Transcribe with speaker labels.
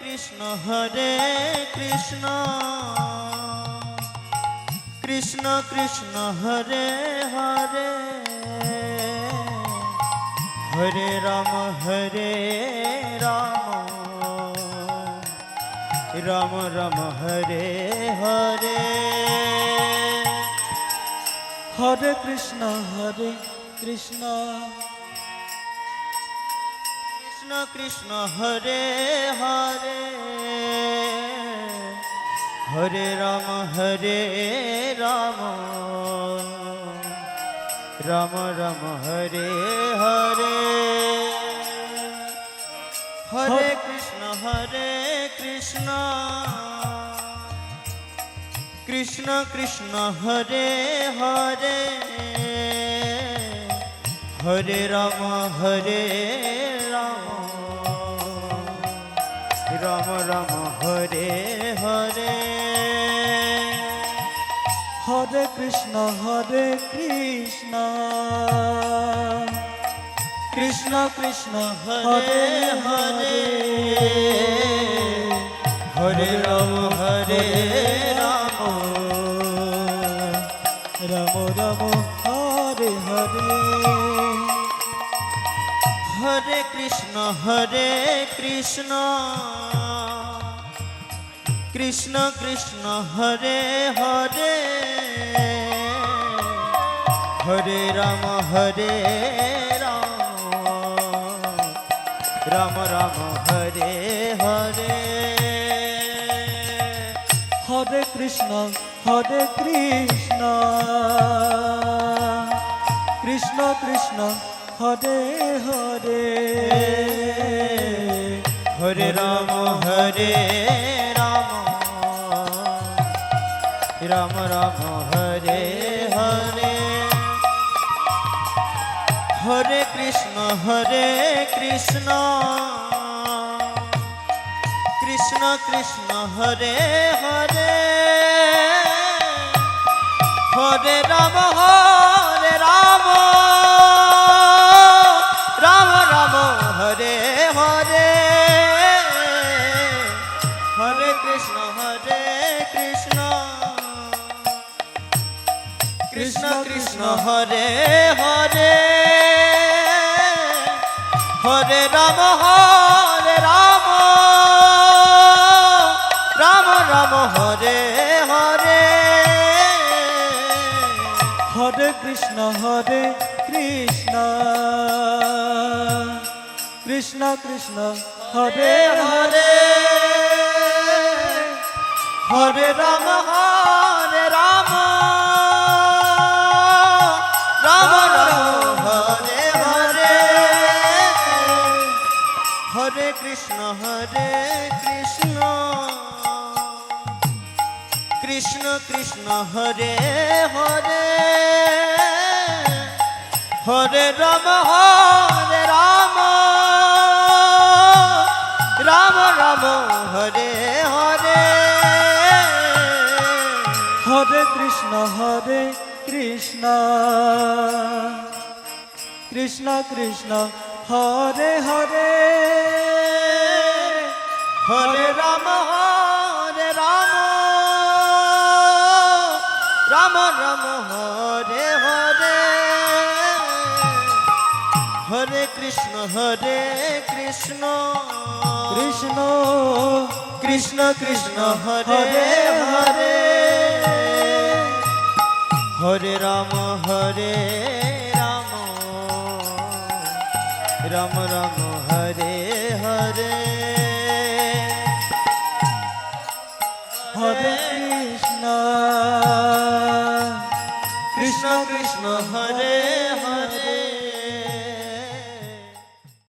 Speaker 1: Krishna Hare Krishna Krishna Krishna Hare Hare Hare Ram Ram Ram Hare Hare Hare Krishna Krishna Krishna Hare Hare Hare Ram Ram Ram Hare Hare Hare Krishna Krishna Krishna Hare Hare Hare Ram Ram Ram Hare Hare Hare Krishna Krishna Krishna Hare Hare Hare Ram Ram Ram Hare Hare Hare Krishna Krishna Krishna Hare Hare Hare Ram Ram Ram Hare Hare Hare Krishna Krishna Krishna Hare Hare Hare Ram Ram Ram Hare Hare Hare Krishna Krishna Krishna Hare Hare Hare Ram Ram Ram Hare Hare Hare Krishna Krishna Hare Hare Hare Ram Ram Ram Hare Hare Hare Krishna Krishna Krishna Hare Hare Hare Ram Ram Ram Hare Hare Hare Krishna Krishna Hare Hare Hare Ram Ram Ram Hare Hare Hare Krishna Krishna Krishna Hare Hare Hare Ram Ram Ram Hare Hare Hare Krishna Krishna Krishna Hare Hare Hare Ram Ram Ram Hare Hare Hare Krishna Krishna Hare